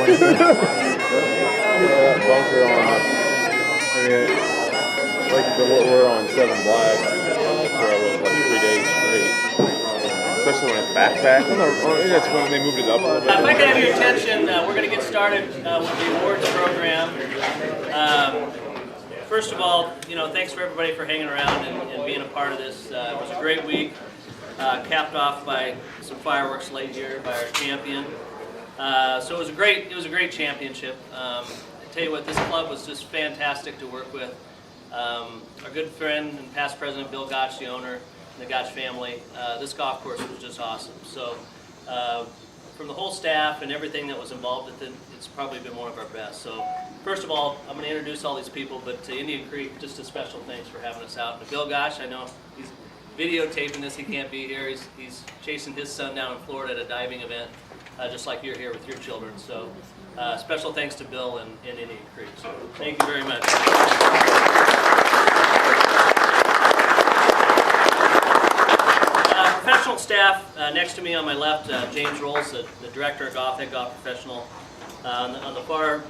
Bunker on, we're on 7 black for like 3 days straight. Especially when it's backpack. That's when they moved it up a little bit. If I can have your attention, we're going to get started with the awards program. First of all, thanks for everybody for hanging around and being a part of this. It was a great week, capped off by some fireworks late here by our champion. So it was a great championship. I tell you what, this club was just fantastic to work with. Our good friend and past president Bill Gotch, the owner, and the Gotch family. This golf course was just awesome. So from the whole staff and everything that was involved with it, it's probably been one of our best. So first of all, I'm going to introduce all these people, but to Indian Creek, just a special thanks for having us out. And to Bill Gotch, I know he's videotaping this, he can't be here. He's chasing his son down in Florida at a diving event, just like you're here with your children. So special thanks to Bill and Indian Creek. So thank you very much. Professional staff, next to me on my left, James Rolls, the director of golf, head golf professional. On the far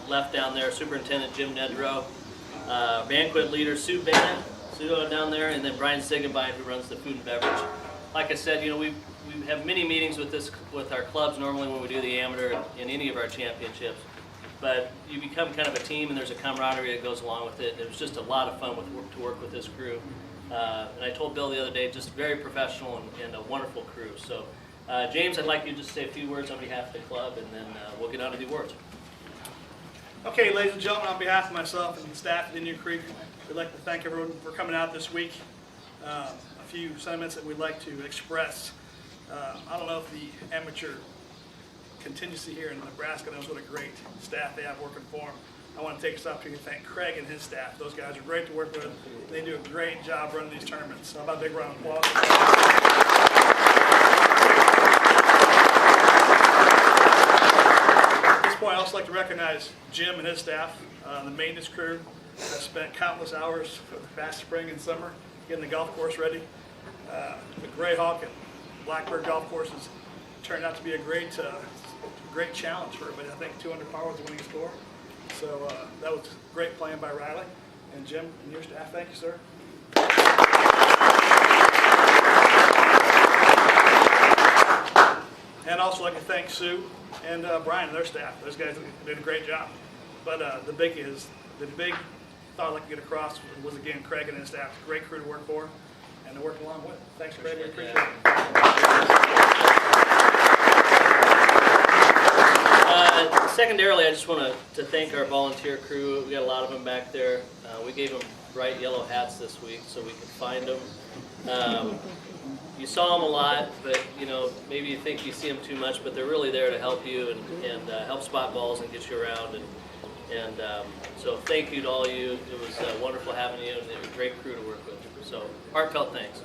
left down there, Superintendent Jim Nedrow, banquet leader Sue Bennett, down there, and then Brian Sigenbein, who runs the food and beverage. Like I said, we have many meetings with our clubs normally when we do the amateur and any of our championships. But you become kind of a team, and there's a camaraderie that goes along with it. It was just a lot of fun to work with this crew. And I told Bill the other day, just very professional and a wonderful crew. So, James, I'd like you to just say a few words on behalf of the club, and then we'll get on to the awards. Okay, ladies and gentlemen, on behalf of myself and the staff at Indian Creek, we'd like to thank everyone for coming out this week. A few sentiments that we'd like to express. I don't know if the amateur contingency here in Nebraska knows what a great staff they have working for them. I want to take this opportunity to thank Craig and his staff. Those guys are great to work with. They do a great job running these tournaments. How about a big round of applause? At this point, I'd also like to recognize Jim and his staff, the maintenance crew. I've spent countless hours for the past spring and summer getting the golf course ready. The Greyhawk and Blackbird golf courses turned out to be a great challenge for everybody. I think 200 par was the winning score. So that was great playing by Riley. And Jim and your staff, thank you, sir. And also like to thank Sue and Brian and their staff. Those guys did a great job. But the big thought I'd like to get across was again Craig and his staff. Great crew to work for and to work along with. Thanks, Craig. We appreciate it. Secondarily, I just want to thank our volunteer crew. We got a lot of them back there. We gave them bright yellow hats this week so we could find them. You saw them a lot, but maybe you think you see them too much, but they're really there to help you and help spot balls and get you around. And so thank you to all you. It was wonderful having you, and they were a great crew to work with. So heartfelt thanks.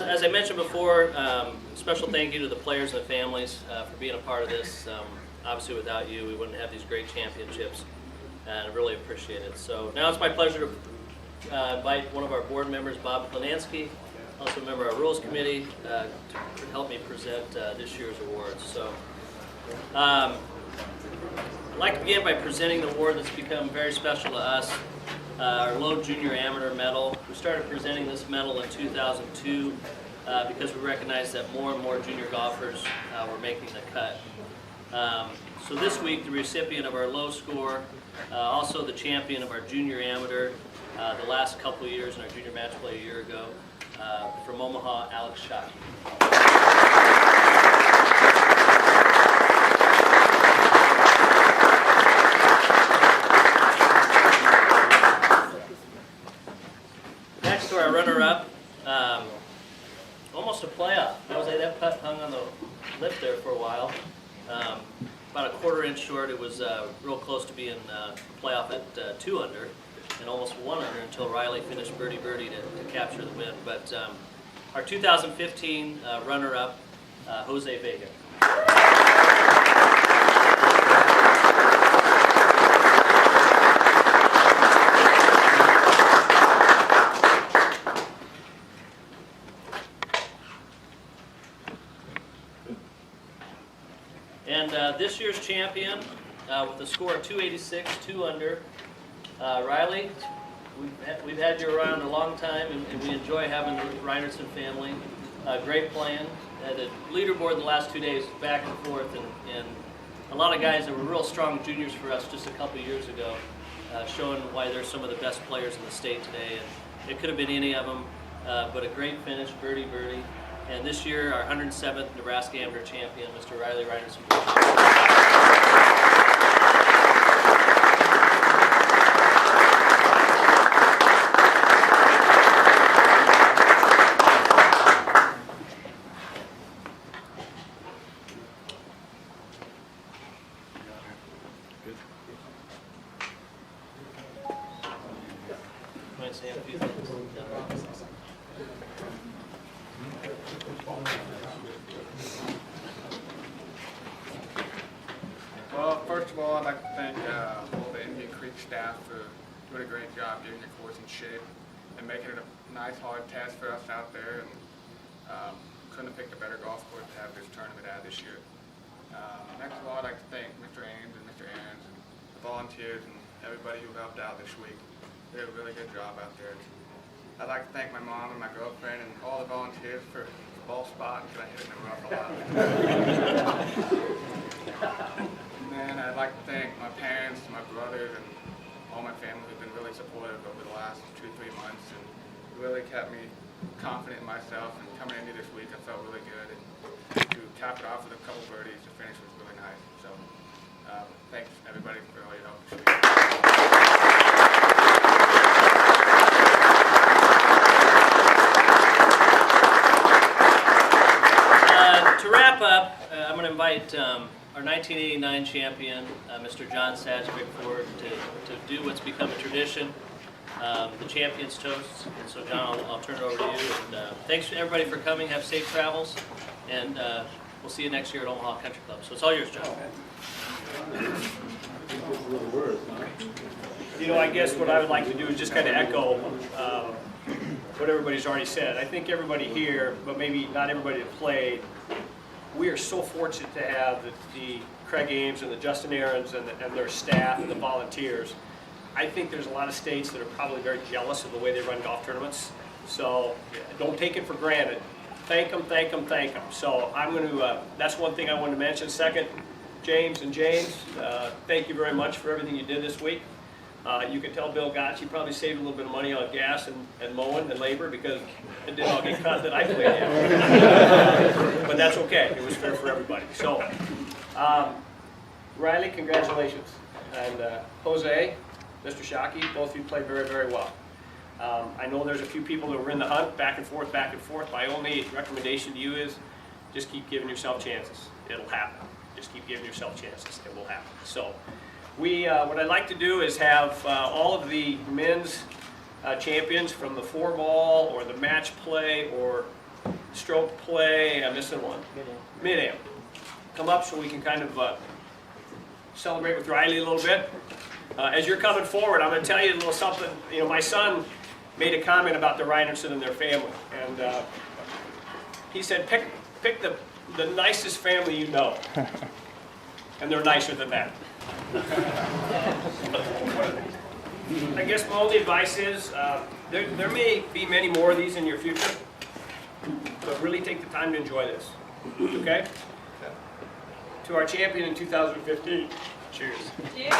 As I mentioned before, special thank you to the players and the families for being a part of this. Obviously, without you, we wouldn't have these great championships, and I really appreciate it. So now it's my pleasure to invite one of our board members, Bob Klinansky, also a member of our Rules Committee, to help me present this year's awards. So I'd like to begin by presenting the award that's become very special to us. Our Low Junior Amateur Medal. We started presenting this medal in 2002 because we recognized that more and more junior golfers were making the cut. So this week, the recipient of our low score, also the champion of our junior amateur, the last couple of years in our junior match play a year ago, from Omaha, Alex Shockey. Our runner-up, almost a playoff. That putt hung on the lip there for a while. About a quarter-inch short. It was real close to being a playoff at 2 under, and almost 1 under until Riley finished birdie to capture the win. But our 2015 runner-up, Jose Vega. And this year's champion, with a score of 286, 2 under, Riley, we've had you around a long time, and we enjoy having the Reinertson family. Great playing. The leaderboard the last 2 days, back and forth, and a lot of guys that were real strong juniors for us just a couple years ago, showing why they're some of the best players in the state today. And it could have been any of them, but a great finish, birdie. And this year, our 107th Nebraska Amateur champion, Mr. Riley Reinertson. Well, first of all, I'd like to thank all the Indian Creek staff for doing a great job getting the course in shape and making it a nice, hard test for us out there. And couldn't have picked a better golf course to have this tournament at this year. Next of all, I'd like to thank Mr. Ames and Mr. Aarons and the volunteers and everybody who helped out this week. They did a really good job out there. I'd like to thank my mom and my girlfriend and all the volunteers for the ball spot because I hit it in the rough a lot. And I'd like to thank my parents, my brothers, and all my family who've been really supportive over the last 2-3 months and really kept me confident in myself. And coming into this week, I felt really good. And to cap it off with a couple birdies to finish was really nice. So thanks everybody for all your help this week. To wrap up, I'm going to invite our 1989 champion, Mr. John Sadgevic, forward to do what's become a tradition, the Champions Toast. And so, John, I'll turn it over to you. And thanks to everybody for coming. Have safe travels, and we'll see you next year at Omaha Country Club. So it's all yours, John. You know, I guess what I would like to do is just kind of echo what everybody's already said. I think everybody here, but maybe not everybody that played, we are so fortunate to have the Craig Ames and the Justin Aarons and their staff and the volunteers. I think there's a lot of states that are probably very jealous of the way they run golf tournaments. So don't take it for granted. Thank them, thank them, thank them. So I'm going to, that's one thing I wanted to mention. Second, James, thank you very much for everything you did this week. You can tell Bill Gotch, you probably saved a little bit of money on gas and mowing and labor because it didn't all get cut that I played in. But that's okay. It was fair for everybody. So, Riley, congratulations. And Jose, Mr. Shockey, both of you played very, very well. I know there's a few people that were in the hunt, back and forth. My only recommendation to you is just keep giving yourself chances. It'll happen. Just keep giving yourself chances. It will happen. So. What I'd like to do is have all of the men's champions from the 4-ball or the match play or stroke play, I'm missing one, mid-am, come up so we can kind of celebrate with Riley a little bit. As you're coming forward, I'm going to tell you a little something. You know, my son made a comment about the Reinertson and their family, and he said, pick the nicest family you know, and they're nicer than that. I guess my only advice is there may be many more of these in your future, but really take the time to enjoy this, okay? To our champion in 2015, cheers. Cheers.